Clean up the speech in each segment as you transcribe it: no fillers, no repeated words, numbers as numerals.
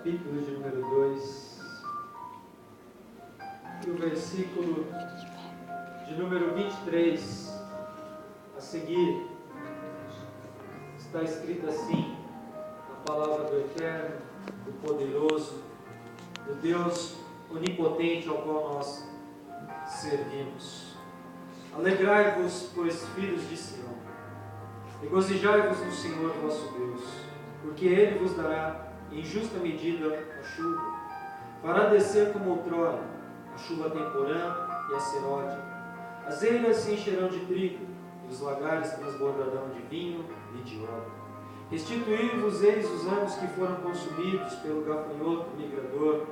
capítulo de número 2, e o versículo de número 23 a seguir, está escrito assim, na palavra do Eterno, do Poderoso, do Deus Onipotente ao qual nós servimos. Alegrai-vos, pois, filhos de Sião, regozijai-vos no Senhor vosso Deus, porque Ele vos dará em justa medida a chuva, fará descer como outrora a chuva temporã e a serode. As eiras se encherão de trigo, e os lagares transbordarão de vinho e de óleo. Restituí-vos eis os anos que foram consumidos pelo gafanhoto migrador,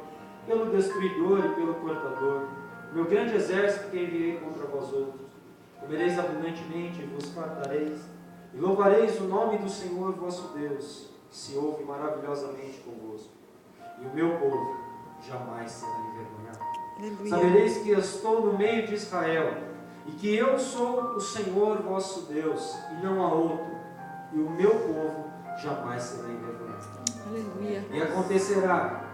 pelo destruidor e pelo cortador, meu grande exército que enviei contra vós outros. Comereis abundantemente e vos fartareis, e louvareis o nome do Senhor vosso Deus, que se ouve maravilhosamente convosco. E o meu povo jamais será envergonhado. Aleluia. Sabereis que eu estou no meio de Israel, e que eu sou o Senhor vosso Deus, e não há outro, e o meu povo jamais será envergonhado. Aleluia. E acontecerá,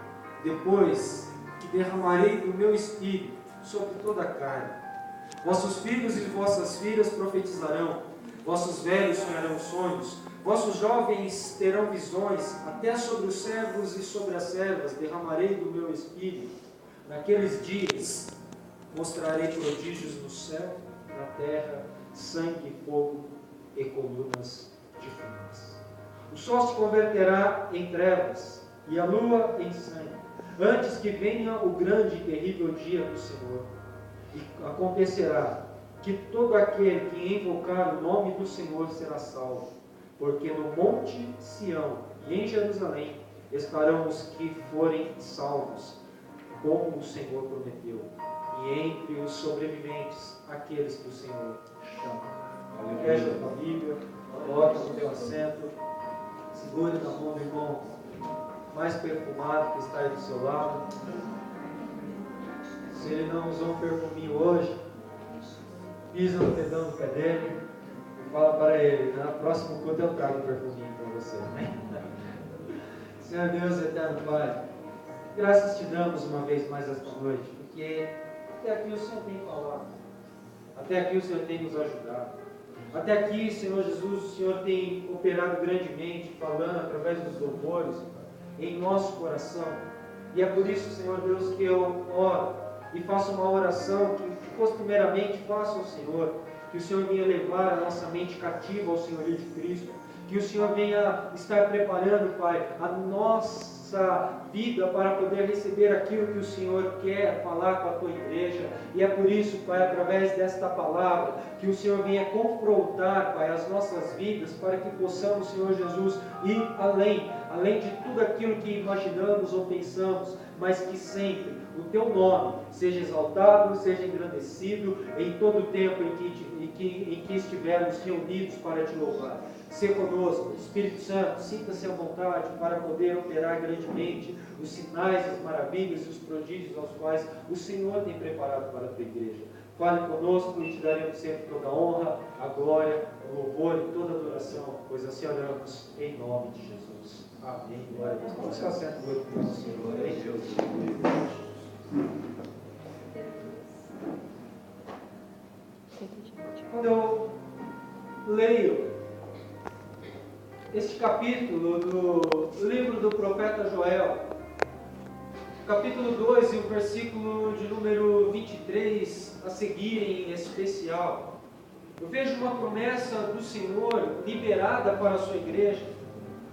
depois que derramarei do meu espírito sobre toda a carne, vossos filhos e vossas filhas profetizarão, vossos velhos sonharão sonhos, vossos jovens terão visões, até sobre os servos e sobre as servas derramarei do meu espírito. Naqueles dias mostrarei prodígios no céu, na terra, sangue, fogo e colunas de fumaça. O sol se converterá em trevas e a lua em sangue, antes que venha o grande e terrível dia do Senhor. E acontecerá que todo aquele que invocar o nome do Senhor será salvo, porque no monte Sião e em Jerusalém estarão os que forem salvos, como o Senhor prometeu, e entre os sobreviventes, aqueles que o Senhor chama. Fecha a tua Bíblia, coloca no teu assento, segure na mão do irmão mais perfumado que está aí do seu lado. Se ele não usou um perfuminho hoje, pisa no dedão do pé dele e fala para ele, na próxima culto eu trago um perfuminho para você. Senhor Deus, eterno Pai, graças te damos uma vez mais esta noite, porque até aqui o Senhor tem falado, até aqui o Senhor tem nos ajudado, até aqui, Senhor Jesus, o Senhor tem operado grandemente, falando através dos louvores em nosso coração, e é por isso, Senhor Deus, que eu oro e faço uma oração que costumeiramente faço ao Senhor, que o Senhor venha levar a nossa mente cativa ao Senhorio de Cristo, que o Senhor venha estar preparando, Pai, a nossa vida para poder receber aquilo que o Senhor quer falar com a tua igreja. E é por isso, Pai, através desta palavra, que o Senhor venha confrontar, Pai, as nossas vidas, para que possamos, Senhor Jesus, ir além de tudo aquilo que imaginamos ou pensamos, mas que sempre o teu nome seja exaltado, seja engrandecido em todo o tempo em que estivermos reunidos para te louvar. Se conosco, Espírito Santo, sinta-se à vontade para poder operar grandemente os sinais, as maravilhas e os prodígios aos quais o Senhor tem preparado para a tua igreja. Fale conosco e te daremos sempre toda a honra, a glória, o louvor e toda a adoração, pois assim oramos em nome de Jesus. Amém. Glória a Deus. Vamos ficar certo do Senhor. Amém, Deus. Quando eu leio este capítulo do livro do profeta Joel, capítulo 2 e o versículo de número 23 a seguir em especial, eu vejo uma promessa do Senhor liberada para a sua igreja,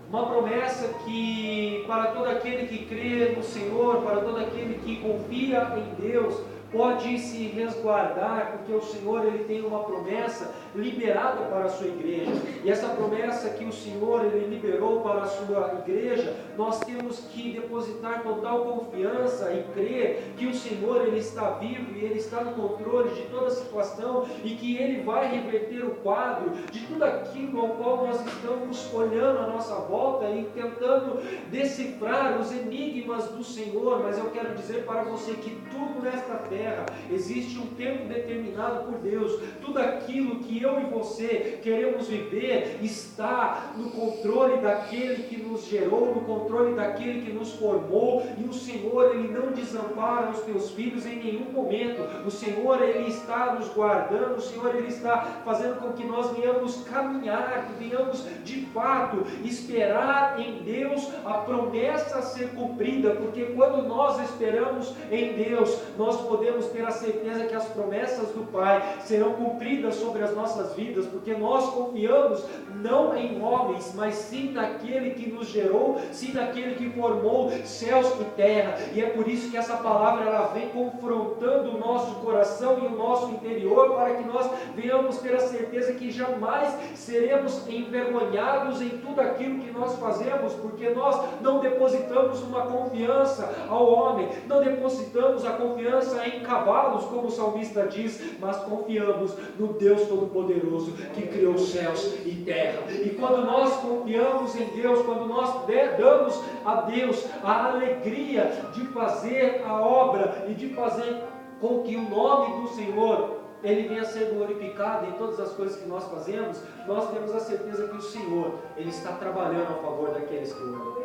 uma promessa que para todo aquele que crê no Senhor, para todo aquele que confia em Deus, pode se resguardar, porque o Senhor ele tem uma promessa liberada para a sua igreja, e essa promessa que o Senhor ele liberou para a sua igreja, nós temos que depositar total confiança e crer que o Senhor ele está vivo e ele está no controle de toda a situação, e que ele vai reverter o quadro de tudo aquilo ao qual nós estamos olhando à nossa volta e tentando decifrar os enigmas do Senhor. Mas eu quero dizer para você que tudo nesta terra terra. Existe um tempo determinado por Deus. Tudo aquilo que eu e você queremos viver está no controle daquele que nos gerou, no controle daquele que nos formou. E o Senhor, Ele não desampara os teus filhos em nenhum momento. O Senhor, Ele está nos guardando. O Senhor, Ele está fazendo com que nós venhamos caminhar, que venhamos de fato esperar em Deus a promessa a ser cumprida, porque quando nós esperamos em Deus, nós podemos ter a certeza que as promessas do Pai serão cumpridas sobre as nossas vidas, porque nós confiamos não em homens, mas sim naquele que nos gerou, sim naquele que formou céus e terra. E é por isso que essa palavra ela vem confrontando o nosso coração e o nosso interior, para que nós venhamos ter a certeza que jamais seremos envergonhados em tudo aquilo que nós fazemos, porque nós não depositamos uma confiança ao homem, não depositamos a confiança em cavalos, como o salmista diz, mas confiamos no Deus Todo-Poderoso que criou os céus e terra. E quando nós confiamos em Deus, quando nós damos a Deus a alegria de fazer a obra e de fazer com que o nome do Senhor Ele venha a ser glorificado em todas as coisas que nós fazemos, nós temos a certeza que o Senhor, Ele está trabalhando a favor daqueles que o amam.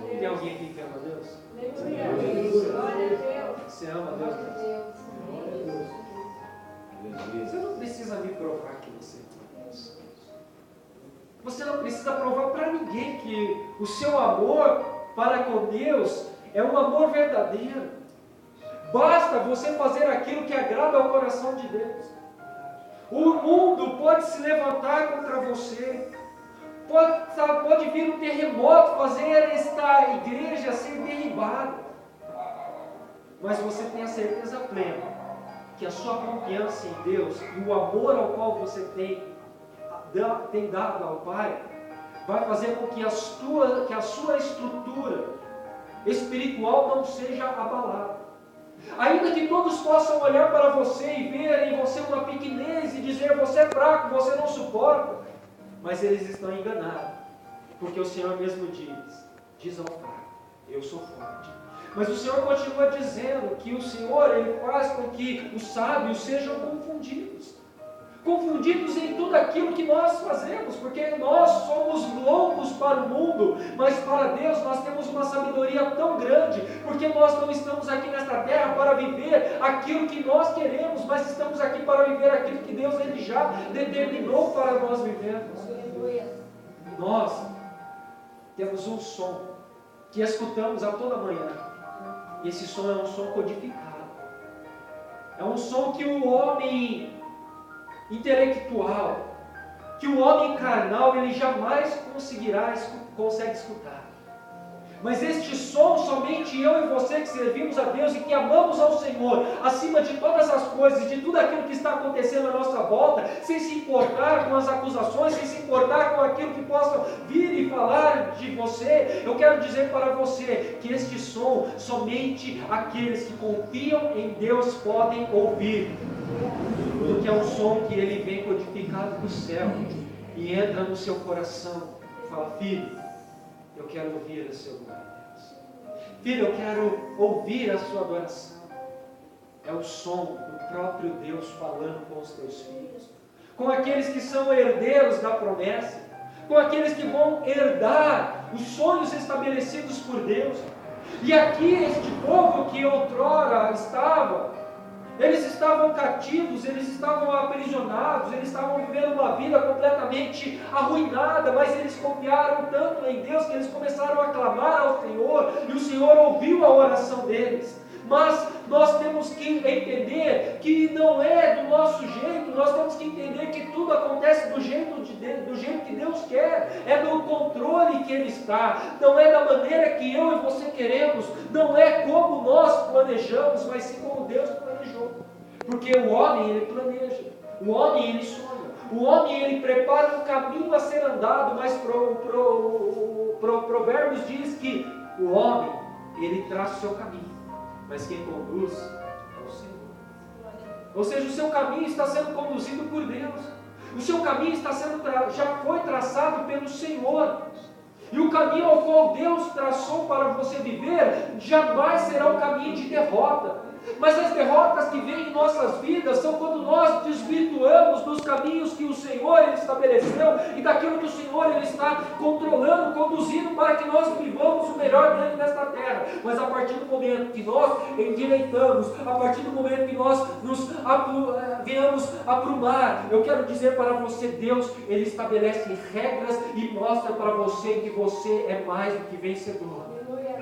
Tem alguém aqui que ama a Deus? Você ama a Deus? Você não precisa me provar que você ama a Deus. Você não precisa provar para ninguém que o seu amor para com Deus é um amor verdadeiro. Basta você fazer aquilo que agrada ao coração de Deus. O mundo pode se levantar contra você. Pode vir um terremoto, fazer esta igreja ser derribada. Mas você tem a certeza plena que a sua confiança em Deus e o amor ao qual você tem dado ao Pai vai fazer com que a sua estrutura espiritual não seja abalada. Ainda que todos possam olhar para você e ver em você uma pequenez e dizer você é fraco, você não suporta, mas eles estão enganados, porque o Senhor mesmo diz ao fraco, eu sou forte. Mas o Senhor continua dizendo que o Senhor Ele faz com que os sábios sejam confundidos em tudo aquilo que nós fazemos, porque nós somos loucos para o mundo, mas para Deus nós temos uma sabedoria tão grande, porque nós não estamos aqui nesta terra para viver aquilo que nós queremos, mas estamos aqui para viver aquilo que Deus Ele já determinou para nós vivermos. Nós temos um som que escutamos a toda manhã, e esse som é um som codificado, é um som que o homem intelectual, que o homem carnal ele jamais consegue escutar. Mas este som, somente eu e você que servimos a Deus e que amamos ao Senhor, acima de todas as coisas, de tudo aquilo que está acontecendo à nossa volta, sem se importar com as acusações, sem se importar com aquilo que possam vir e falar de você, eu quero dizer para você que este som, somente aqueles que confiam em Deus podem ouvir, porque é um som que ele vem codificado do céu e entra no seu coração e fala: filho, eu quero ouvir o seu glória a Deus. Filho, eu quero ouvir a sua adoração. É o som do próprio Deus falando com os teus filhos, com aqueles que são herdeiros da promessa, com aqueles que vão herdar os sonhos estabelecidos por Deus. E aqui este povo que outrora eles estavam cativos, eles estavam aprisionados, eles estavam vivendo uma vida completamente arruinada, mas eles confiaram tanto em Deus que eles começaram a clamar ao Senhor, e o Senhor ouviu a oração deles. Mas nós temos que entender que não é do nosso jeito, nós temos que entender que tudo acontece do jeito que Deus quer, é do controle que Ele está, não é da maneira que eu e você queremos, não é como nós planejamos, mas sim como Deus planejou. Porque o homem, ele planeja, o homem, ele sonha, o homem, ele prepara um caminho a ser andado, mas Provérbios diz que o homem, ele traça o seu caminho, mas quem conduz é o Senhor. Ou seja, o seu caminho está sendo conduzido por Deus. O seu caminho já foi traçado pelo Senhor. E o caminho ao qual Deus traçou para você viver jamais será um caminho de derrota. Mas as derrotas que vêm em nossas vidas são quando nós desvirtuamos dos caminhos que o Senhor Ele estabeleceu e daquilo que o Senhor Ele está controlando, conduzindo para que nós vivamos o melhor dentro desta terra. Mas a partir do momento que nós endireitamos, a partir do momento que nós venhamos aprumar, eu quero dizer para você, Deus Ele estabelece regras e mostra para você que você é mais do que vencedor.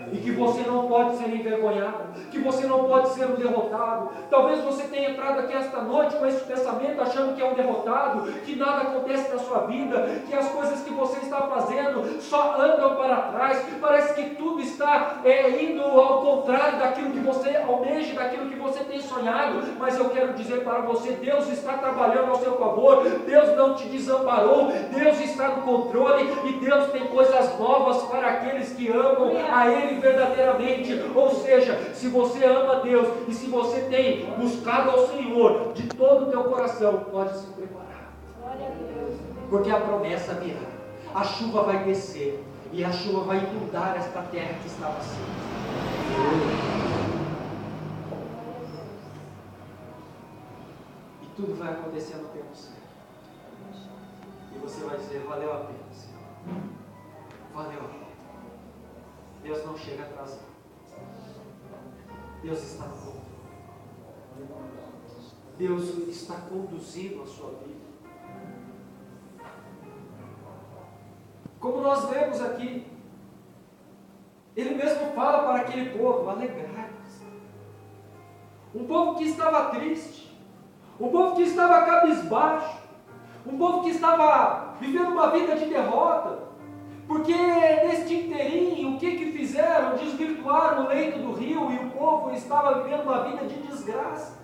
E que você não pode ser envergonhado, que você não pode ser um derrotado. Talvez você tenha entrado aqui esta noite com esse pensamento, achando que é um derrotado, que nada acontece na sua vida, que as coisas que você está fazendo só andam para trás, parece que tudo está indo ao contrário daquilo que você almeja, daquilo que você tem sonhado. Mas eu quero dizer para você, Deus está trabalhando ao seu favor, Deus não te desamparou, Deus está no controle e Deus tem coisas novas para aqueles que amam a Ele verdadeiramente. Ou seja, se você ama a Deus e se você tem buscado ao Senhor de todo o teu coração, pode se preparar, porque a promessa virá, a chuva vai descer e a chuva vai inundar esta terra que estava seca, e tudo vai acontecer no tempo certo, e você vai dizer, valeu a pena, Senhor, valeu a pena. Deus não chega atrasado. Deus está no controle. Deus está conduzindo a sua vida. Como nós lemos aqui, Ele mesmo fala para aquele povo, alegrai-vos. Um povo que estava triste, um povo que estava cabisbaixo, um povo que estava vivendo uma vida de derrota. Porque neste inteirinho, o que fizeram? Desvirtuaram o leito do rio e o povo estava vivendo uma vida de desgraça.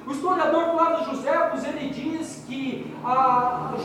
O historiador Flávio Joséfos, ele diz que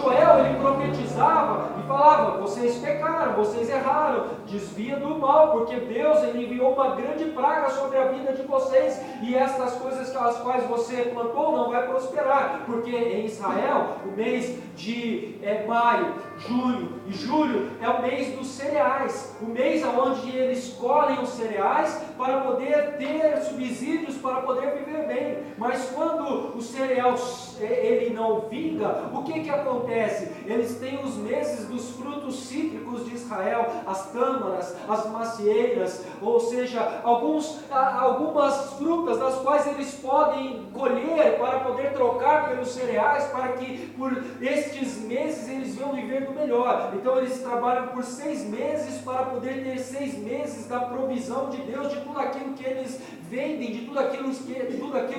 Joel, ele profetizava e falava, vocês pecaram, vocês erraram, desvia do mal, porque Deus ele enviou uma grande praga sobre a vida de vocês, e estas coisas as quais você plantou não vai prosperar, porque em Israel, o mês de maio, junho e julho é o mês dos cereais, o mês onde eles colhem os cereais para poder ter subsídios, para poder viver bem. Mas quando o cereal ele não vinga, o que acontece? Eles têm os meses dos frutos cítricos de Israel, as tâmaras, as macieiras, ou seja, algumas frutas das quais eles podem colher para poder trocar pelos cereais, para que por estes meses eles venham viver do melhor. Então eles trabalham por 6 meses para poder ter 6 meses da provisão de Deus, de tudo aquilo que eles vendem, de tudo aquilo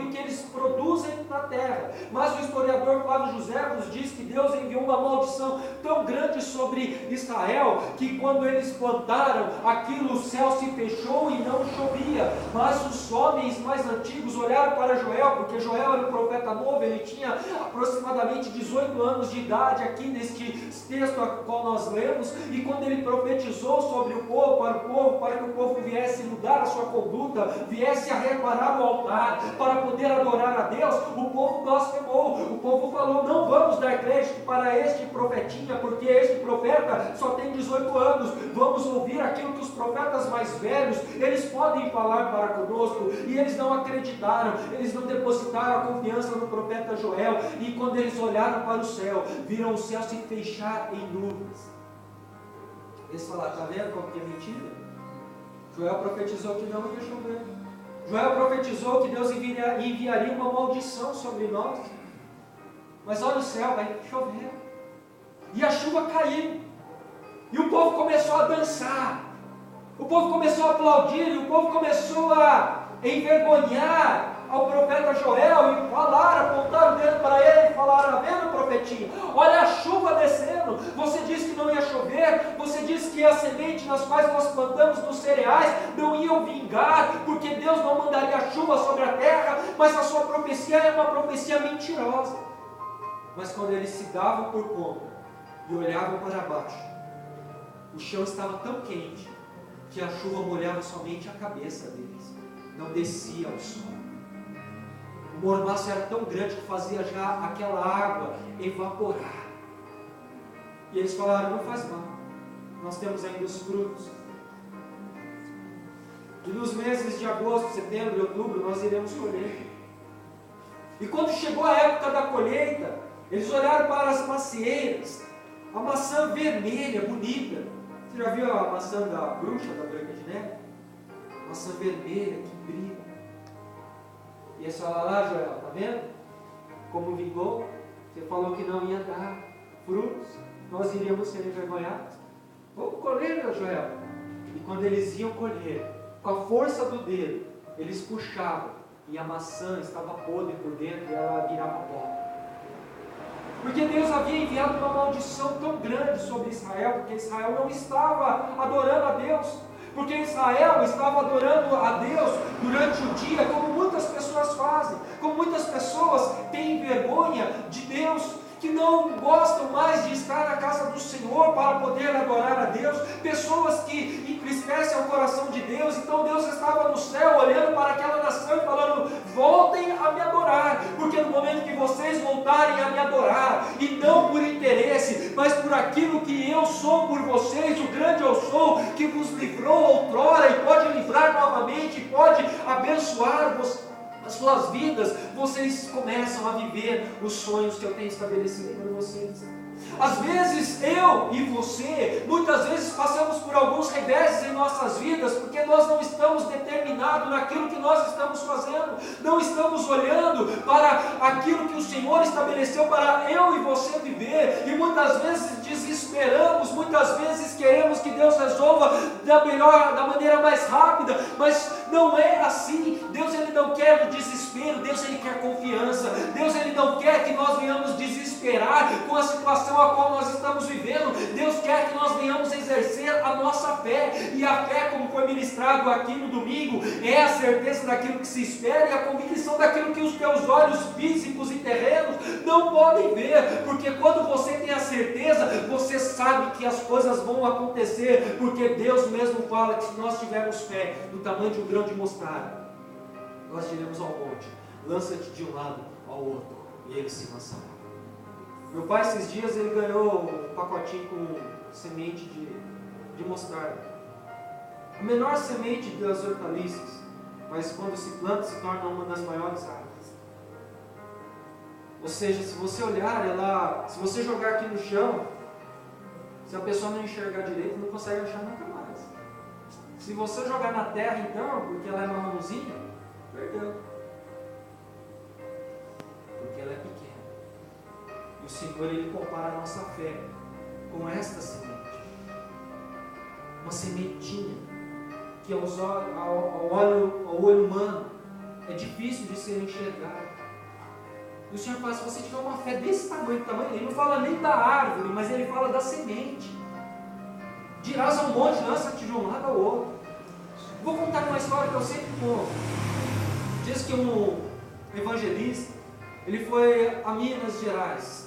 que eles produzem na terra. Mas o historiador Flávio Joséfos diz que Deus enviou uma maldição tão grande sobre Israel, que quando eles plantaram aquilo, o céu se fechou e não chovia. Mas os homens mais antigos olharam para Joel, porque Joel era um profeta novo, ele tinha aproximadamente 18 anos de idade aqui neste texto a qual nós lemos, e quando ele profetizou sobre o povo, para que o povo viesse mudar a sua conduta, viesse a reparar o altar, para poder adorar a Deus, o povo blasfemou, o povo falou, não vamos dar crédito para este profetinha, porque este profeta só tem 18 anos, vamos ouvir aquilo que os profetas mais velhos, eles podem falar para conosco, e eles não acreditaram, eles não depositaram a confiança no profeta Joel, e quando eles olharam para o céu, viram o céu se fechar em nuvens. Eles falaram, está vendo como que é mentira? Joel profetizou que não ia chover. Joel profetizou que Deus enviaria uma maldição sobre nós. Mas olha o céu, vai chover. E a chuva caiu. E o povo começou a dançar. O povo começou a aplaudir. E o povo começou a envergonhar ao profeta Joel e apontaram o dedo para ele e falaram, vendo profetinho, olha a chuva descendo, você disse que não ia chover, você disse que a semente nas quais nós plantamos nos cereais não iam vingar, porque Deus não mandaria chuva sobre a terra, mas a sua profecia é uma profecia mentirosa. Mas quando eles se davam por conta e olhavam para baixo, o chão estava tão quente que a chuva molhava somente a cabeça deles, não descia ao solo. O mormaço era tão grande que fazia já aquela água evaporar. E eles falaram, não faz mal, nós temos ainda os frutos. E nos meses de agosto, setembro e outubro, nós iremos colher. E quando chegou a época da colheita, eles olharam para as macieiras, a maçã vermelha, bonita. Você já viu a maçã da bruxa, da Branca de Neve? Maçã vermelha, que brilha. E eles falaram, lá, Joel, está vendo? Como vingou, você falou que não ia dar frutos, nós iríamos ser envergonhados. Vamos colher, meu Joel. E quando eles iam colher, com a força do dedo, eles puxavam, e a maçã estava podre por dentro, e ela virava pó. Porque Deus havia enviado uma maldição tão grande sobre Israel, porque Israel não estava adorando a Deus. Porque Israel estava adorando a Deus durante o dia, como muitas pessoas fazem, como muitas pessoas têm vergonha de Deus, que não gostam mais de estar na casa do Senhor para poder adorar a Deus, pessoas que entristecem o coração de Deus. Então Deus estava no céu olhando para aquela nação e falando, voltem a me adorar, porque no momento que vocês voltarem a me adorar, e não por interesse, mas por aquilo que eu sou por vocês, o grande eu sou, que vos livrou outrora e pode livrar novamente, e pode abençoar as suas vidas, vocês começam a viver os sonhos que eu tenho estabelecido para vocês. Às vezes eu e você, muitas vezes passamos por alguns reveses em nossas vidas, porque nós não estamos determinados naquilo que nós estamos fazendo, não estamos olhando para aquilo que o Senhor estabeleceu para eu e você viver, e muitas vezes desesperamos, muitas vezes queremos que Deus resolva da maneira mais rápida, mas não é assim. Deus ele não quer o desespero, Deus ele quer confiança, Deus ele não quer que nós venhamos desesperar com a situação a qual nós estamos vivendo. Deus quer que nós venhamos exercer a nossa fé, e a fé, como foi ministrado aqui no domingo, é a certeza daquilo que se espera e a convicção daquilo que os teus olhos físicos e terrenos não podem ver, porque quando você tem a certeza, você sabe que as coisas vão acontecer, porque Deus mesmo fala que se nós tivermos fé do tamanho de um grão de mostarda, nós diremos ao monte, lança-te de um lado ao outro, e ele se lançará. Meu pai, esses dias, ele ganhou um pacotinho com semente de mostarda. A menor semente das hortaliças, mas quando se planta, se torna uma das maiores árvores. Ou seja, se você olhar, se você jogar aqui no chão, se a pessoa não enxergar direito, não consegue achar nunca mais. Se você jogar na terra, então, porque ela é marronzinha, perdeu. Porque ela é pequena. E o Senhor, ele compara a nossa fé com esta semente. Uma sementinha que ao olho humano é difícil de ser enxergada. E o Senhor fala, se você tiver uma fé desse tamanho, ele não fala nem da árvore, mas ele fala da semente. Dirás ao monte, lança-te de um lado ao outro. Vou contar uma história que eu sempre conto. Diz que um evangelista, ele foi a Minas Gerais.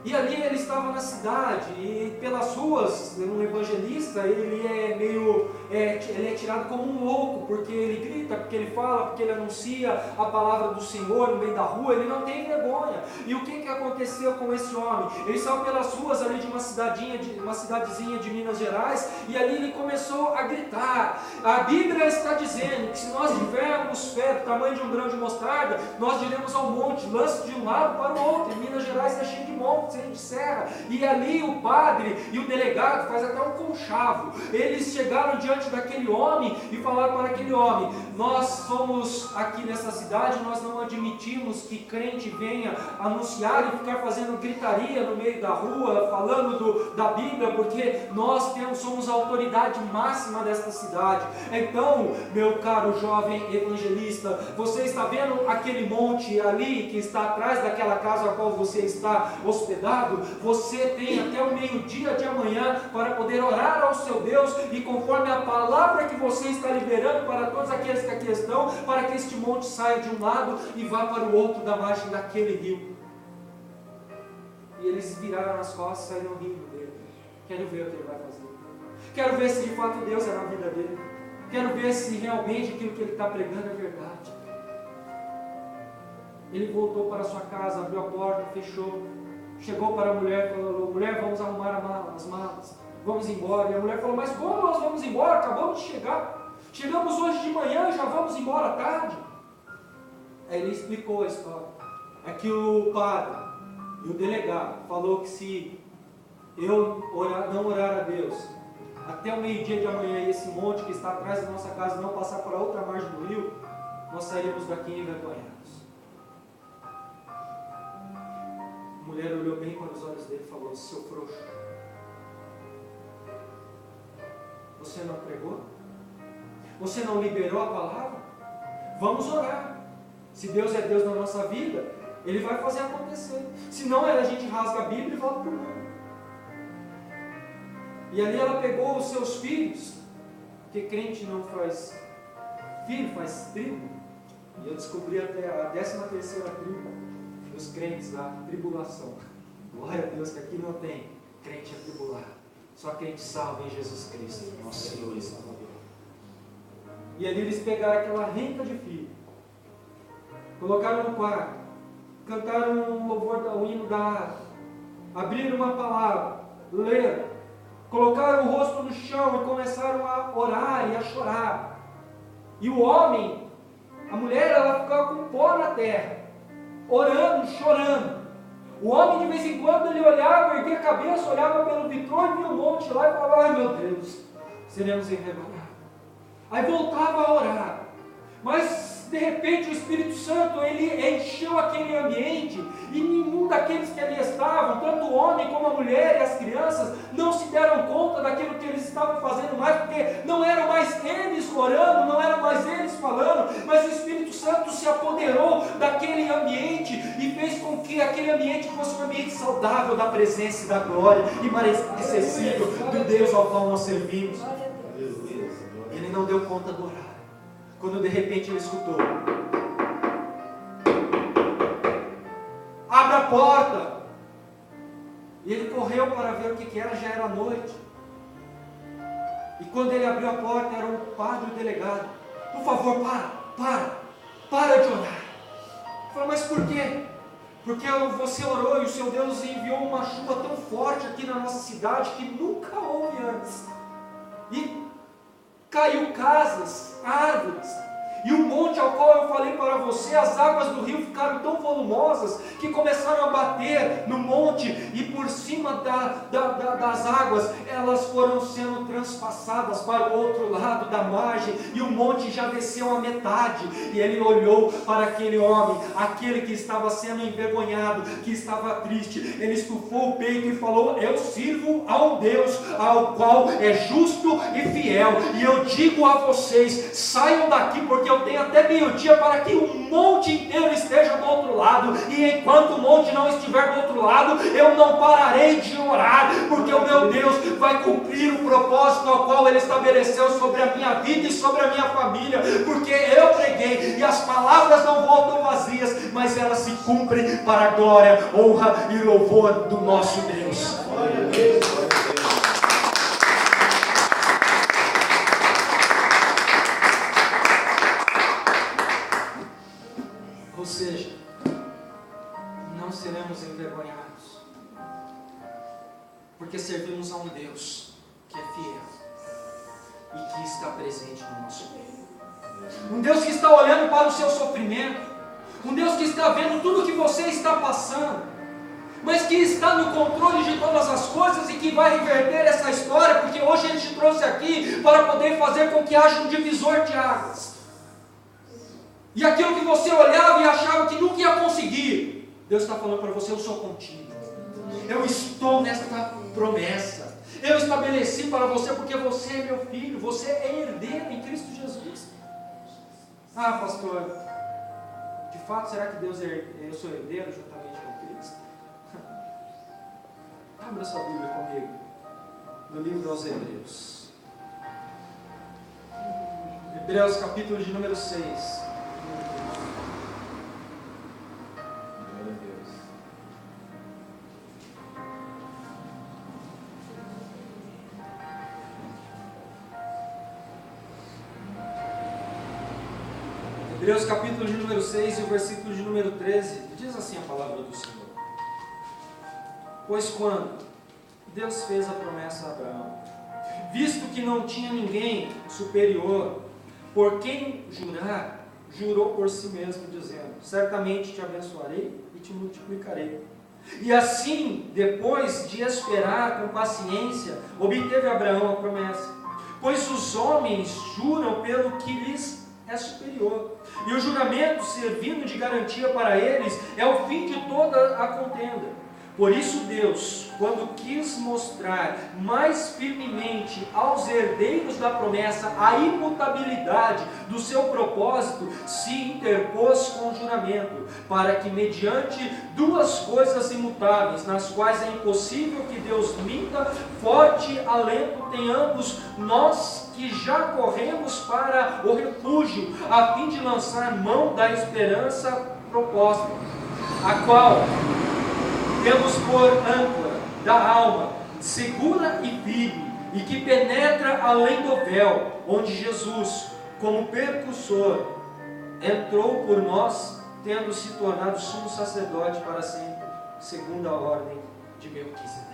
E ali ele estava na cidade, e pelas ruas, um evangelista, ele é tirado como um louco, porque ele grita, porque ele fala, porque ele anuncia a palavra do Senhor no meio da rua, ele não tem vergonha. E o que aconteceu com esse homem? Ele saiu pelas ruas ali de uma cidadezinha de Minas Gerais, e ali ele começou a gritar. A Bíblia está dizendo que se nós tivermos fé do tamanho de um grão de mostarda, nós diremos ao monte, lance de um lado para o outro. Em Minas Gerais é cheio de montes, de serra, e ali o padre e o delegado faz até um conchavo. Eles chegaram diante daquele homem e falaram para aquele homem, nós somos aqui nessa cidade, nós não admitimos que crente venha anunciar e ficar fazendo gritaria no meio da rua, falando da Bíblia, porque nós somos a autoridade máxima desta cidade. Então, meu caro jovem evangelista, você está vendo aquele monte ali que está atrás daquela casa a qual você está hospedado? Você tem até o meio-dia de amanhã para poder orar ao seu Deus, e conforme a palavra que você está liberando para todos aqueles que aqui estão, para que este monte saia de um lado e vá para o outro da margem daquele rio. E eles viraram as costas e saíram rindo dele. Quero ver o que ele vai fazer. Quero ver se de fato Deus é na vida dele. Quero ver se realmente aquilo que ele está pregando é verdade. Ele voltou para sua casa, abriu a porta, fechou, chegou para a mulher e falou: mulher, vamos arrumar as malas, vamos embora. E a mulher falou: mas como nós vamos embora? Acabamos de chegar, chegamos hoje de manhã e já vamos embora à tarde. Aí ele explicou a história. É que o padre e o delegado falou que se eu não orar a Deus até o meio-dia de amanhã e esse monte que está atrás da nossa casa não passar para outra margem do rio, nós sairemos daqui envergonhados. A mulher olhou bem para os olhos dele e falou: seu frouxo, você não pregou? Você não liberou a palavra? Vamos orar. Se Deus é Deus na nossa vida, Ele vai fazer acontecer. Se não, a gente rasga a Bíblia e volta para o mundo. E ali ela pegou os seus filhos, porque crente não faz filho, faz tribo. E eu descobri até a 13ª tribo dos crentes, a tribulação. Glória a Deus que aqui não tem crente atribulado. Só crente salvo em Jesus Cristo, nosso Senhor e Salvador. E ali eles pegaram aquela renca de filho, colocaram no quarto, cantaram um louvor o hino da harpa, abriram uma palavra, leram, colocaram o rosto no chão e começaram a orar e a chorar. E o homem, a mulher, ela ficava com pó na terra, orando, chorando. O homem, de vez em quando, ele olhava, erguia a cabeça, olhava pelo vitrô e via um monte lá e falava: ai meu Deus, seremos envergonhados. Aí voltava a orar. Mas, de repente, o Espírito Santo, ele encheu aquele ambiente, e nenhum daqueles que ali estavam, tanto o homem como a mulher e as crianças, não se deram conta daquilo que eles estavam fazendo mais, porque não eram mais eles orando, não eram mais eles falando, mas o Espírito Santo se apoderou daquele ambiente e fez com que aquele ambiente fosse um ambiente saudável da presença e da glória imarcessível do Deus ao qual nós servimos. Ele não deu conta do horário. Quando de repente ele escutou: abra a porta. E ele correu para ver o que era, já era noite. E quando ele abriu a porta, era o padre e o delegado. Por favor, para de orar. Ele falou: mas por quê? Porque você orou e o seu Deus enviou uma chuva tão forte aqui na nossa cidade que nunca houve antes. E caiu casas, árvores, e o monte ao qual eu falei para você, as águas do rio ficaram tão volumosas que começaram a bater no monte, e por cima das águas elas foram sendo transpassadas para o outro lado da margem, e o monte já desceu a metade. E ele olhou para aquele homem, aquele que estava sendo envergonhado, que estava triste. Ele estufou o peito e falou: eu sirvo a um Deus ao qual é justo e fiel, e eu digo a vocês: saiam daqui, porque eu tenho até meio-dia para que o monte inteiro esteja do outro lado, e enquanto o monte não estiver do outro lado, eu não pararei de orar, porque o meu Deus vai cumprir o propósito ao qual Ele estabeleceu sobre a minha vida e sobre a minha família, porque eu preguei, e as palavras não voltam vazias, mas elas se cumprem para a glória, honra e louvor do nosso Deus. Ou seja, não seremos envergonhados, porque servimos a um Deus que é fiel e que está presente no nosso meio. Um Deus que está olhando para o seu sofrimento, um Deus que está vendo tudo que você está passando, mas que está no controle de todas as coisas e que vai reverter essa história, porque hoje Ele te trouxe aqui para poder fazer com que haja um divisor de águas. E aquilo que você olhava e achava que nunca ia conseguir, Deus está falando para você: eu sou contigo. Eu estou nesta promessa. Eu estabeleci para você, porque você é meu filho. Você é herdeiro em Cristo Jesus. Ah, pastor, de fato, será que Deus eu sou herdeiro juntamente com Cristo? Abra sua Bíblia comigo, no livro aos Hebreus. Hebreus, capítulo de número 6. Hebreus capítulo de número 6 e o versículo de número 13, diz assim a palavra do Senhor: Pois quando Deus fez a promessa a Abraão, visto que não tinha ninguém superior por quem jurar, jurou por si mesmo, dizendo: certamente te abençoarei e te multiplicarei. E assim, depois de esperar com paciência, obteve Abraão a promessa. Pois os homens juram pelo que lhes é superior, e o juramento, servindo de garantia para eles, é o fim de toda a contenda. Por isso Deus, quando quis mostrar mais firmemente aos herdeiros da promessa a imutabilidade do seu propósito, se interpôs com juramento, para que mediante duas coisas imutáveis, nas quais é impossível que Deus minta, forte alento tenhamos nós que já corremos para o refúgio, a fim de lançar mão da esperança proposta, a qual temos por âncora da alma, segura e firme, e que penetra além do véu, onde Jesus, como percussor, entrou por nós, tendo se tornado sumo sacerdote para sempre, segundo a ordem de Melquisedeque.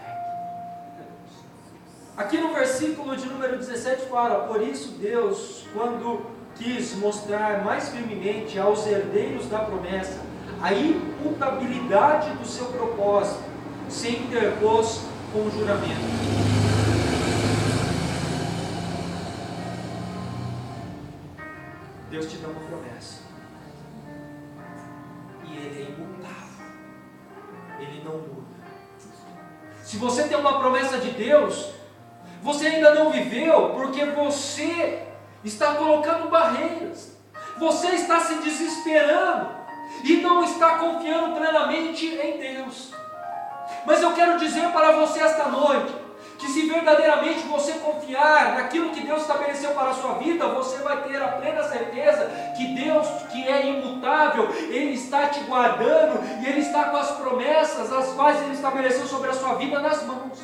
Aqui no versículo de número 17 fala: por isso Deus, quando quis mostrar mais firmemente aos herdeiros da promessa a imutabilidade do seu propósito, se interpôs com o juramento. Deus te dá uma promessa, e Ele é imutável, Ele não muda. Se você tem uma promessa de Deus, você ainda não viveu, porque você está colocando barreiras, você está se desesperando, e não está confiando plenamente em Deus. Mas eu quero dizer para você esta noite, que se verdadeiramente você confiar naquilo que Deus estabeleceu para a sua vida, você vai ter a plena certeza que Deus, que é imutável, Ele está te guardando, e Ele está com as promessas, as quais Ele estabeleceu sobre a sua vida, nas mãos,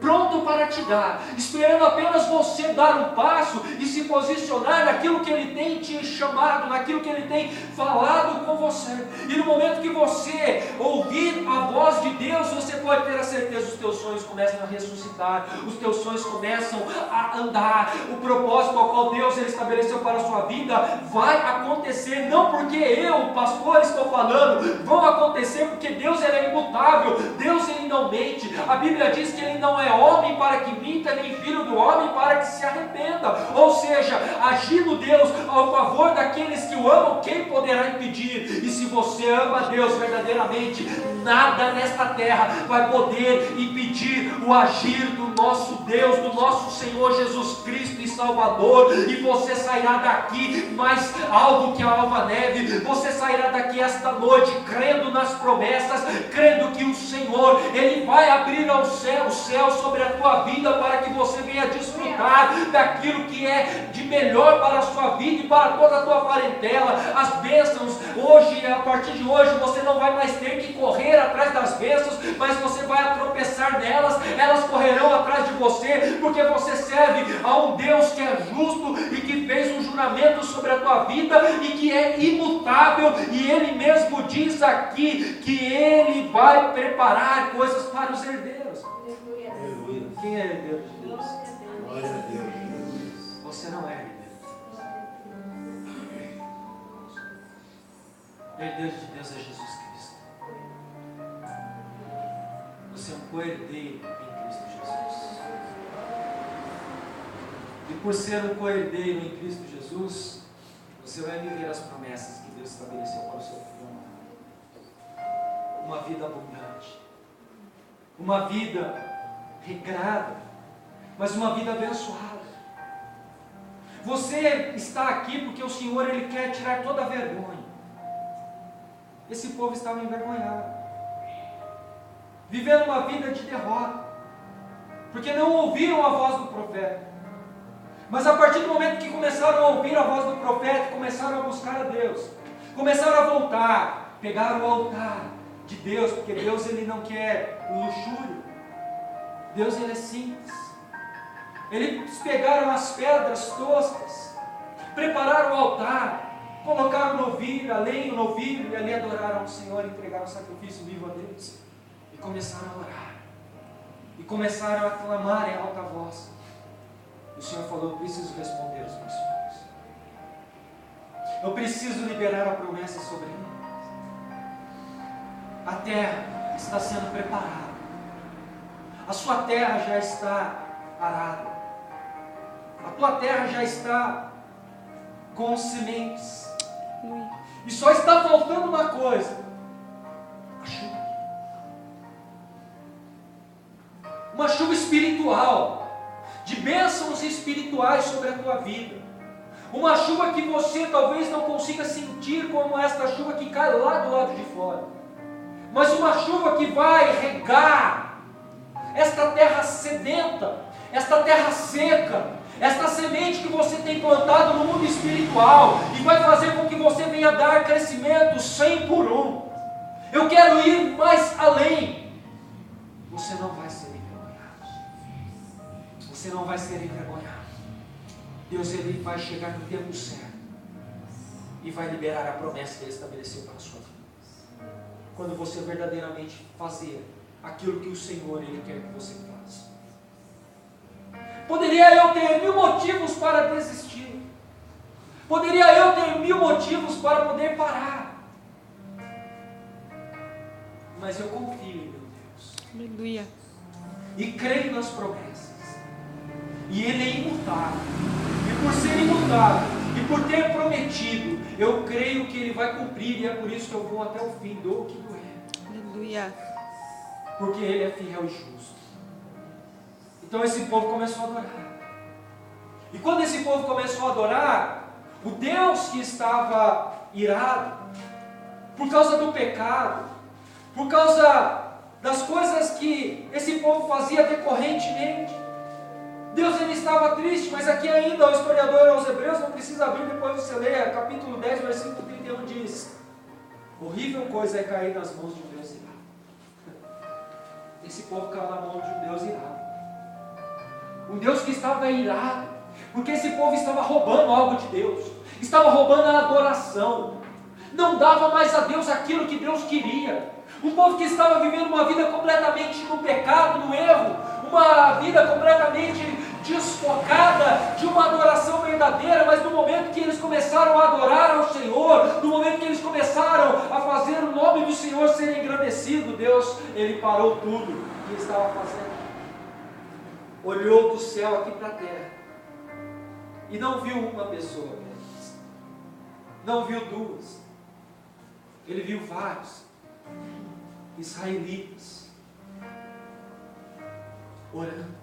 pronto para te dar, esperando apenas você dar um passo e se posicionar naquilo que Ele tem te chamado, naquilo que Ele tem falado com você. E no momento que você ouvir a voz de Deus, você pode ter a certeza, os teus sonhos começam a ressuscitar, os teus sonhos começam a andar, o propósito ao qual Deus Ele estabeleceu para a sua vida vai acontecer, não porque eu, pastor, estou falando, vão acontecer porque Deus Ele é imutável, Deus Ele não mente. A Bíblia diz que Ele não é homem para que minta, nem filho do homem para que se arrependa. Ou seja, agindo Deus ao favor daqueles que o amam, quem poderá impedir? E se você ama Deus verdadeiramente, nada nesta terra vai poder impedir o agir do nosso Deus, do nosso Senhor Jesus Cristo e Salvador. E você sairá daqui mais alvo que a alva neve. Você sairá daqui esta noite crendo nas promessas, crendo que o Senhor Ele vai abrir o céu sobre a tua vida, para que você venha desfrutar daquilo que é de melhor para a sua vida e para toda a tua parentela. As bênçãos, hoje, a partir de hoje, você não vai mais ter que correr atrás das bênçãos, mas você vai tropeçar nelas, elas correrão atrás de você, porque você serve a um Deus que é justo e que fez um juramento sobre a tua vida e que é imutável, e Ele mesmo diz aqui que Ele vai preparar coisas para os herdeiros. Quem é herdeiro de Deus? Glória a Deus. Você não é herdeiro. Herdeiro de Deus é Jesus Cristo. Você é um co-herdeiro em Cristo Jesus. E por ser um co-herdeiro em Cristo Jesus, você vai viver as promessas que Deus estabeleceu para o seu filho. Uma vida abundante, uma vida regrada, mas uma vida abençoada. Você está aqui porque o Senhor Ele quer tirar toda a vergonha. Esse povo estava envergonhado, vivendo uma vida de derrota, porque não ouviram a voz do profeta. Mas a partir do momento que começaram a ouvir a voz do profeta, começaram a buscar a Deus, começaram a voltar, pegaram o altar de Deus, porque Deus Ele não quer luxúria, Deus Ele é simples. Eles pegaram as pedras toscas, prepararam o altar, colocaram o novilho, a lenha, o novilho, e ali adoraram ao Senhor, entregaram o sacrifício vivo a Deus, e começaram a orar. e começaram a clamar em alta voz. O Senhor falou: eu preciso responder os meus filhos. Eu preciso liberar a promessa sobre eles. A terra está sendo preparada. A sua terra já está arada. A tua terra já está com sementes. E só está faltando uma coisa: a chuva. Uma chuva espiritual, de bênçãos espirituais sobre a tua vida. Uma chuva que você talvez não consiga sentir como esta chuva que cai lá do lado de fora. Mas uma chuva que vai regar esta terra sedenta, esta terra seca, esta semente que você tem plantado no mundo espiritual, e vai fazer com que você venha dar crescimento 100 por 1. Eu quero ir mais além. Você não vai ser envergonhado. Você não vai ser envergonhado. Deus, Ele vai chegar no tempo certo e vai liberar a promessa que Ele estabeleceu para a sua vida. Quando você verdadeiramente fazer aquilo que o Senhor Ele quer que você faça. Poderia eu ter 1000 motivos para desistir. Poderia eu ter 1000 motivos para poder parar. Mas eu confio em meu Deus. Aleluia. E creio nas promessas. E Ele é imutável. E por ser imutável, e por ter prometido, eu creio que Ele vai cumprir. E é por isso que eu vou até o fim, do que doer. Aleluia. Porque Ele é fiel e justo. Então esse povo começou a adorar. E quando esse povo começou a adorar, o Deus que estava irado, por causa do pecado, por causa das coisas que esse povo fazia decorrentemente, Deus ele estava triste. Mas aqui ainda o historiador aos Hebreus, não precisa abrir, depois você lê, capítulo 10, versículo 31 diz: horrível coisa é cair nas mãos de um Deus irado. Esse povo caiu na mão de um Deus irado. Um Deus que estava irado, porque esse povo estava roubando algo de Deus, estava roubando a adoração, não dava mais a Deus aquilo que Deus queria. Um povo que estava vivendo uma vida completamente no pecado, no erro, uma vida completamente desfocada de uma adoração verdadeira. Mas no momento que eles começaram a adorar ao Senhor, no momento que eles começaram a fazer o nome do Senhor ser engrandecido, Deus, Ele parou tudo que Ele estava fazendo. Olhou do céu aqui para a terra e não viu uma pessoa, não viu duas, Ele viu vários israelitas orando,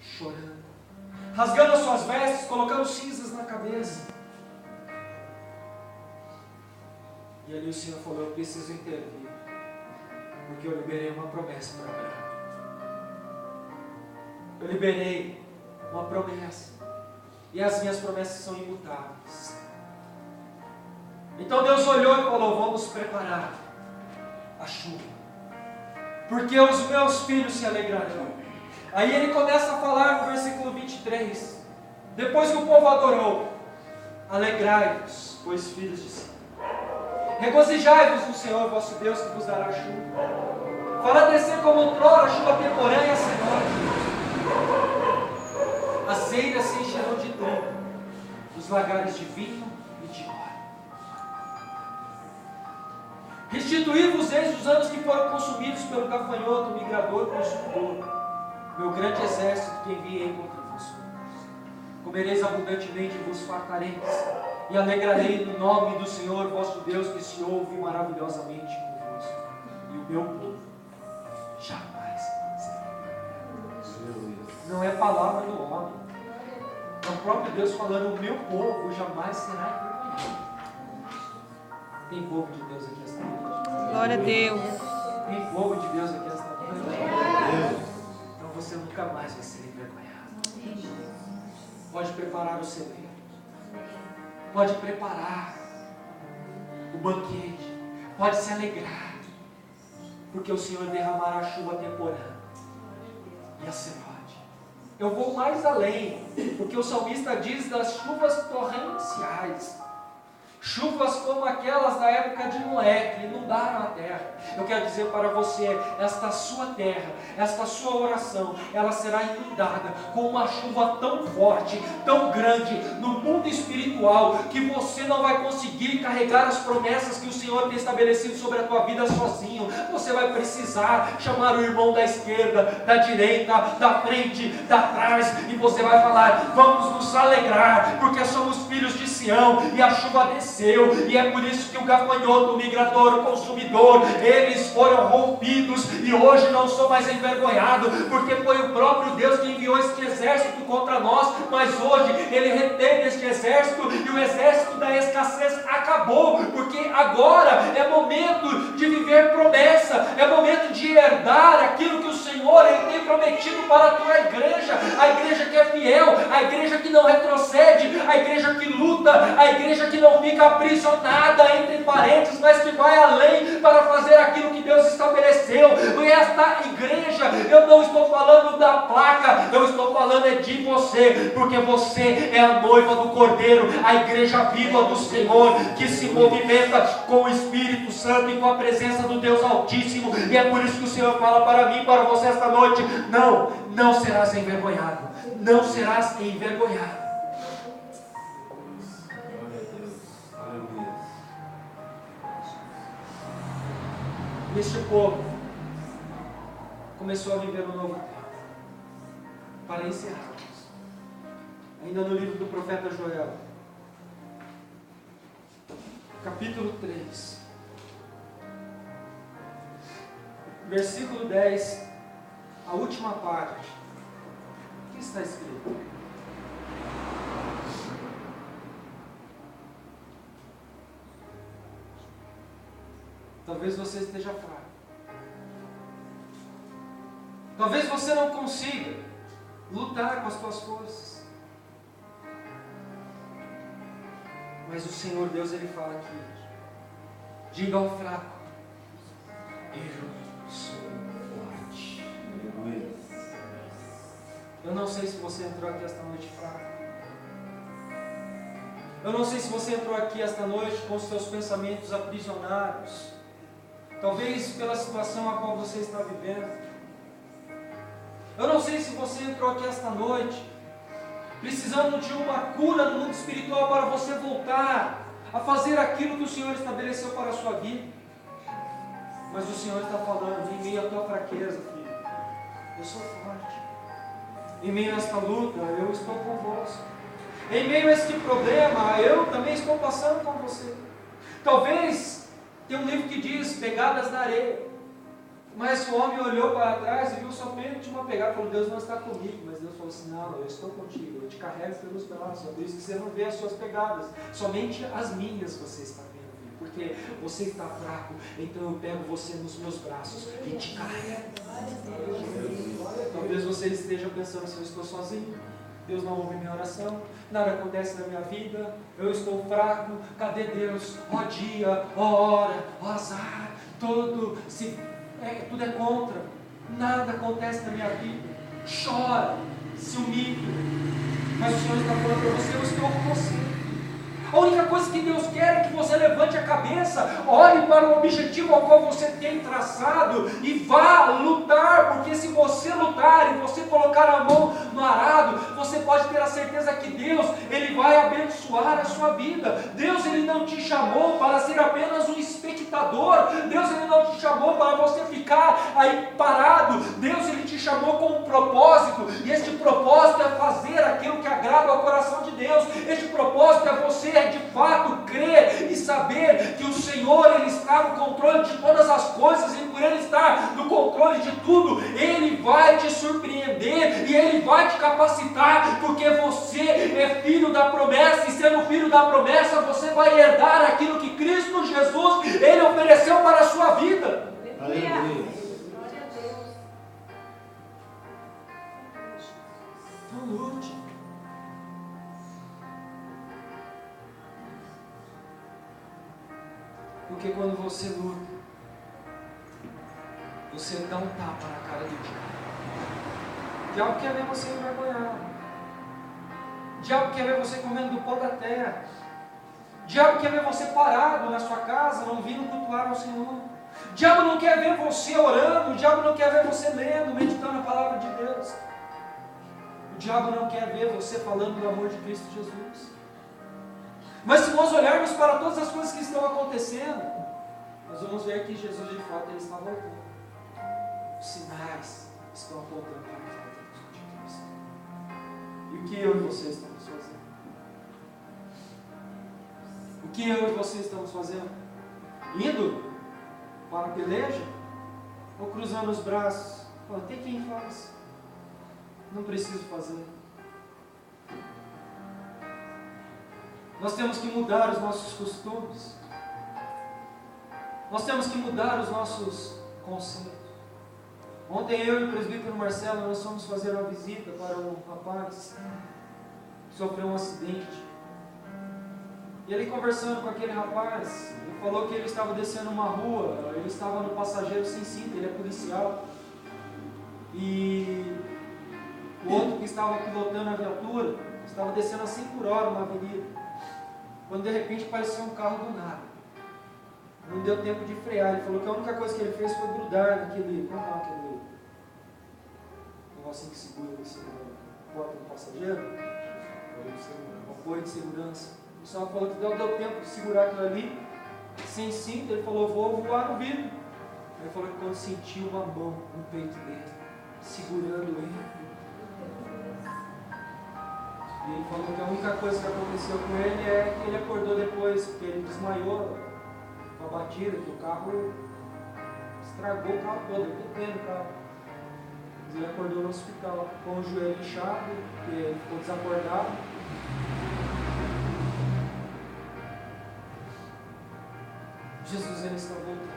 chorando, rasgando as suas vestes, colocando cinzas na cabeça. E ali o Senhor falou: eu preciso intervir, porque eu liberei uma promessa para Abraão. Eu liberei uma promessa, e as minhas promessas são imutáveis. Então Deus olhou e falou: vamos preparar a chuva, porque os meus filhos se alegrarão. Aí ele começa a falar no versículo 23, depois que o povo adorou: alegrai-vos, pois filhos de Sião, regozijai-vos no Senhor vosso Deus, que vos dará chuva. Fará descer como outrora a chuva temporânea e cenoura. As eiras se encherão de trigo, os lagares de vinho e de óleo. Restituí-vos-eis os anos que foram consumidos pelo gafanhoto, migrador e consumidor, meu grande exército que enviei contra vós. Comereis abundantemente e vos fartareis, e alegrarei no nome do Senhor vosso Deus, que se ouve maravilhosamente convosco. E o meu povo jamais será envergonhado. Não é palavra do homem, é o próprio Deus falando: o meu povo jamais será envergonhado. Tem povo de Deus aqui esta noite? Glória a Deus. Tem povo de Deus aqui esta noite? Então você nunca mais vai ser envergonhado. Pode preparar o celeiro, pode preparar o banquete, pode se alegrar, porque o Senhor derramará a chuva temporânea e a serode. Eu vou mais além, porque o salmista diz das chuvas torrenciais. Chuvas como aquelas da época de Noé, que inundaram a terra. Eu quero dizer para você, esta sua terra, esta sua oração, ela será inundada com uma chuva tão forte, tão grande, no mundo espiritual, que você não vai conseguir carregar as promessas que o Senhor tem estabelecido sobre a tua vida sozinho. Você vai precisar chamar o irmão da esquerda, da direita, da frente, da trás, e você vai falar: vamos nos alegrar, porque somos filhos de Sião, e a chuva desceu, e é por isso que o gafanhoto, o migratório, o consumidor, eles foram rompidos, e hoje não sou mais envergonhado, porque foi o próprio Deus que enviou este exército contra nós, mas hoje Ele reteve este exército, e o exército da escassez acabou, porque agora é momento de viver promessa, é momento de herdar aquilo que o Senhor Ele tem prometido para a tua igreja, a igreja que é fiel, a igreja que não retrocede, a igreja que luta, a igreja que não fica aprisionada entre parentes, mas que vai além para fazer aquilo que Deus estabeleceu. E esta igreja, eu não estou falando da placa, eu estou falando é de você, porque você é a noiva do Cordeiro, a igreja viva do Senhor, que se movimenta com o Espírito Santo e com a presença do Deus Altíssimo. E é por isso que o Senhor fala para mim, para você esta noite: não serás envergonhado, não serás envergonhado. Este povo começou a viver um novo tempo. Para encerrarmos, ainda no livro do profeta Joel, capítulo 3, versículo 10, a última parte, o que está escrito? Talvez você esteja fraco. Talvez você não consiga lutar com as suas forças. Mas o Senhor Deus, Ele fala aqui: diga ao fraco, eu sou forte. Eu não sei se você entrou aqui esta noite fraco. Eu não sei se você entrou aqui esta noite com os seus pensamentos aprisionados, talvez pela situação a qual você está vivendo. Eu não sei se você entrou aqui esta noite precisando de uma cura no mundo espiritual para você voltar a fazer aquilo que o Senhor estabeleceu para a sua vida. Mas o Senhor está falando: em meio à tua fraqueza, filho, eu sou forte. Em meio a esta luta, eu estou convosco. Em meio a este problema, eu também estou passando com você. Talvez tem um livro que diz pegadas na areia, mas o homem olhou para trás e viu somente uma pegada e falou: Deus não está comigo. Mas Deus falou assim: não, eu estou contigo, eu te carrego pelos braços. É por isso que você não vê as suas pegadas, somente as minhas você está vendo, filho, porque você está fraco, então eu pego você nos meus braços e te carrego. Talvez você esteja pensando assim: eu estou sozinho, Deus não ouve minha oração, nada acontece na minha vida, eu estou fraco, cadê Deus? Ó dia, ó hora, ó azar, tudo é contra, nada acontece na minha vida. Chora, se humilha, mas o Senhor está falando para você: eu estou com você. A única coisa que Deus quer é que você levante a cabeça, olhe para o objetivo ao qual você tem traçado e vá lutar, porque se você lutar e você colocar a mão no arado, você pode ter a certeza que Deus, Ele vai abençoar a sua vida. Deus, Ele não te chamou para ser apenas um espectador. Deus, Ele não te chamou para você ficar aí parado. Deus, Ele te chamou com um propósito, e este propósito é fazer aquilo que agrada ao coração de Deus. Este propósito é você de fato crer e saber que o Senhor, Ele está no controle de todas as coisas, e por Ele estar no controle de tudo, Ele vai te surpreender e Ele vai te capacitar, porque você é filho da promessa, e sendo filho da promessa, você vai herdar aquilo que Cristo Jesus, Ele ofereceu para a sua vida. Aleluia. Não lute. Porque quando você luta, você dá um tapa na cara do diabo. O diabo quer ver você envergonhado. O diabo quer ver você comendo do pó da terra. diabo quer ver você parado na sua casa, não vindo cultuar ao Senhor. O diabo não quer ver você orando, o diabo não quer ver você lendo, meditando a palavra de Deus. O diabo não quer ver você falando do amor de Cristo Jesus. Mas se nós olharmos para todas as coisas que estão acontecendo, nós vamos ver que Jesus de fato ele está voltando. Os sinais estão apontando para a volta de Cristo. E o que eu e você estamos fazendo? O que eu e você estamos fazendo? Indo para a peleja? Ou cruzando os braços? Falando, tem quem faz. Não preciso fazer. Nós temos que mudar os nossos costumes. Nós temos que mudar os nossos conceitos. Ontem eu e o presbítero Marcelo, nós fomos fazer uma visita para um rapaz que sofreu um acidente. E ele conversando com aquele rapaz, ele falou que ele estava descendo uma rua, ele estava no passageiro sem cinto, ele é policial. E o outro que estava pilotando a viatura, estava descendo a 100 por hora uma avenida. Quando de repente apareceu um carro do nada. Não deu tempo de frear. Ele falou que a única coisa que ele fez foi grudar naquele... Como é aquele negocinho que segura em cima da porta do passageiro? Apoio de segurança. O pessoal falou que deu tempo de segurar aquilo ali, sem cinto. Ele falou, vou voar no vidro. Ele falou que quando sentiu uma mão no peito dele, segurando ele. E ele falou que a única coisa que aconteceu com ele é que ele acordou depois, porque ele desmaiou com a batida, que o carro estragou o carro todo, ele tem o carro. Mas ele acordou no hospital com o joelho inchado, porque ele ficou desacordado. Jesus ele está voltando.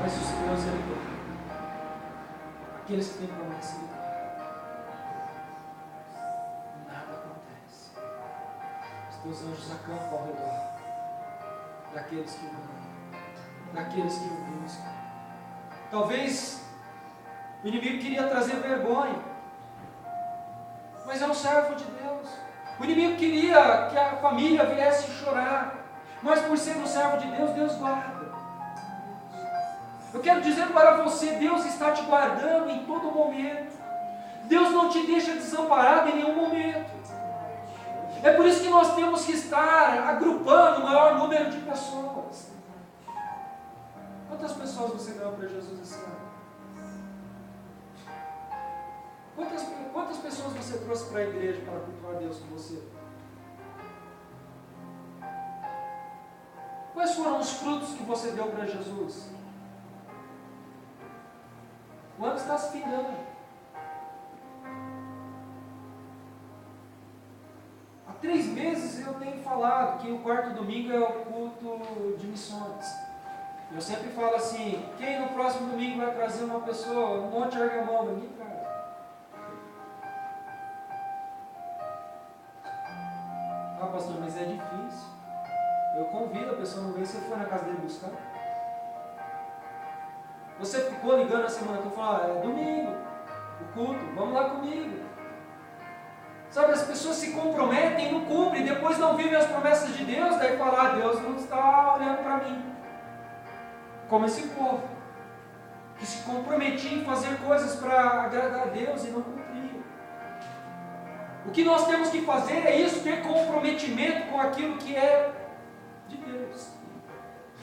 Mas os teus ele volta. Aqueles que têm promessa ele volta. Os anjos acampam ao redor daqueles que o amam, daqueles que o buscam. Talvez o inimigo queria trazer vergonha, mas é um servo de Deus. O inimigo queria que a família viesse chorar, mas por ser um servo de Deus, Deus guarda. Eu quero dizer para você, Deus está te guardando em todo momento. Deus não te deixa desamparado em nenhum momento. É por isso que nós temos que estar agrupando o maior número de pessoas. Quantas pessoas você ganhou para Jesus esse ano? Quantas pessoas você trouxe para a igreja para cultuar Deus com você? Quais foram os frutos que você deu para Jesus? O ano está se findando. 3 meses eu tenho falado que o quarto domingo é o culto de missões. Eu sempre falo assim, quem no próximo domingo vai trazer uma pessoa, um monte de argamão, ninguém traz. Ah, pastor, mas é difícil. Eu convido a pessoa, não vem, você foi na casa dele buscar. Você ficou ligando a semana que eu falo, é domingo, o culto, vamos lá comigo. Sabe, as pessoas se comprometem e não cumprem, depois não vivem as promessas de Deus, daí falar, Deus não está olhando para mim. Como esse povo, que se comprometia em fazer coisas para agradar a Deus e não cumpria. O que nós temos que fazer é isso, ter comprometimento com aquilo que é de Deus.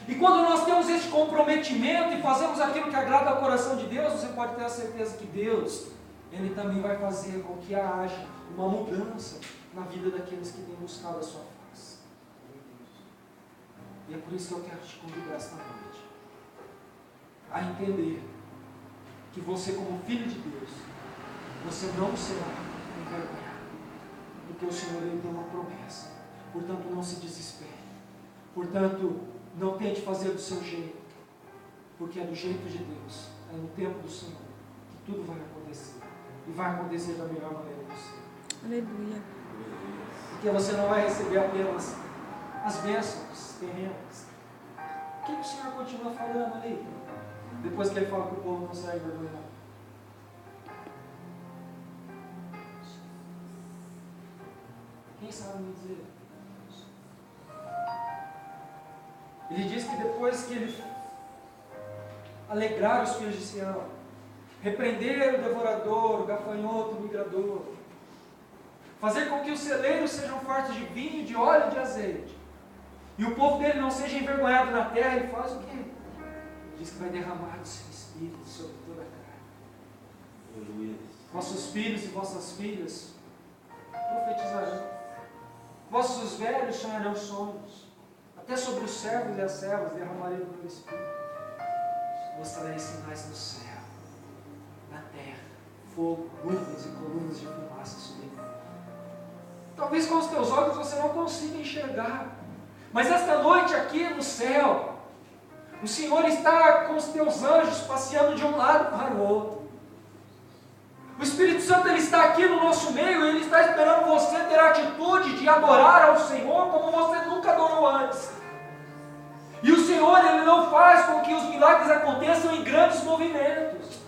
E quando nós temos esse comprometimento e fazemos aquilo que agrada ao coração de Deus, você pode ter a certeza que Deus, Ele também vai fazer com que haja uma mudança na vida daqueles que têm buscado a sua face. E é por isso que eu quero te convidar esta noite a entender que você, como filho de Deus, você não será envergonhado, porque o Senhor ele tem uma promessa. Portanto, não se desespere. Portanto, não tente fazer do seu jeito, porque é do jeito de Deus, é no tempo do Senhor que tudo vai acontecer. E vai acontecer da melhor maneira possível. Aleluia. Porque você não vai receber apenas as bênçãos terrenas. O que o Senhor continua falando ali? Depois que Ele fala que o povo não sai envergonhado. Quem sabe me dizer? Ele diz que depois que ele alegrar os filhos de Sião, repreender o devorador, o gafanhoto, o migrador, fazer com que os celeiros sejam fartos de vinho, de óleo e de azeite, e o povo dele não seja envergonhado na terra, ele faz o quê? Diz que vai derramar o seu Espírito sobre toda a carne. Aleluia. Vossos filhos e vossas filhas profetizarão. Vossos velhos sonharão sonhos. Até sobre os servos e as servas derramarei do meu Espírito. Mostrarei sinais no céu, na terra, fogo, nuvens e colunas de fumaça sobre mim. Talvez com os teus olhos você não consiga enxergar, mas esta noite aqui no céu, o Senhor está com os teus anjos passeando de um lado para o outro. O Espírito Santo ele está aqui no nosso meio e ele está esperando você ter a atitude de adorar ao Senhor como você nunca adorou antes. E o Senhor ele não faz com que os milagres aconteçam em grandes movimentos.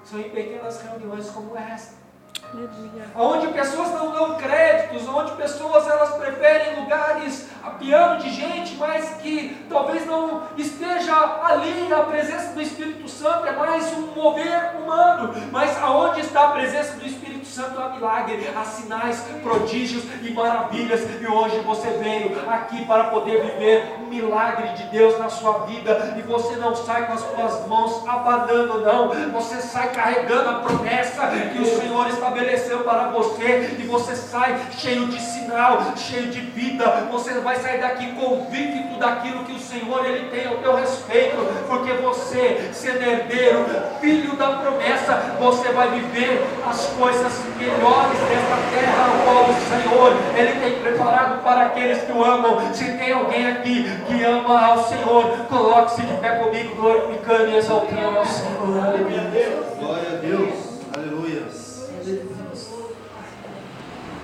São em pequenas reuniões como esta. Onde pessoas não dão créditos, onde pessoas elas preferem lugares a piano de gente, mas que talvez não esteja ali a presença do Espírito Santo, é mais um mover humano, mas aonde está a presença do Espírito Santo há milagre, há sinais, prodígios e maravilhas, e hoje você veio aqui para poder viver um milagre de Deus na sua vida, e você não sai com as suas mãos abanando não, você sai carregando a promessa que o Senhor estabeleceu para você, e você sai cheio de sinal, cheio de vida, você vai sair daqui convicto daquilo que o Senhor ele tem ao teu respeito, porque você, sendo herdeiro, filho da promessa, você vai viver as coisas melhores desta terra, a qual o Senhor ele tem preparado para aqueles que o amam. Se tem alguém aqui que ama ao Senhor, coloque-se de pé comigo, glorificando e exaltando ao Senhor. Glória a Deus.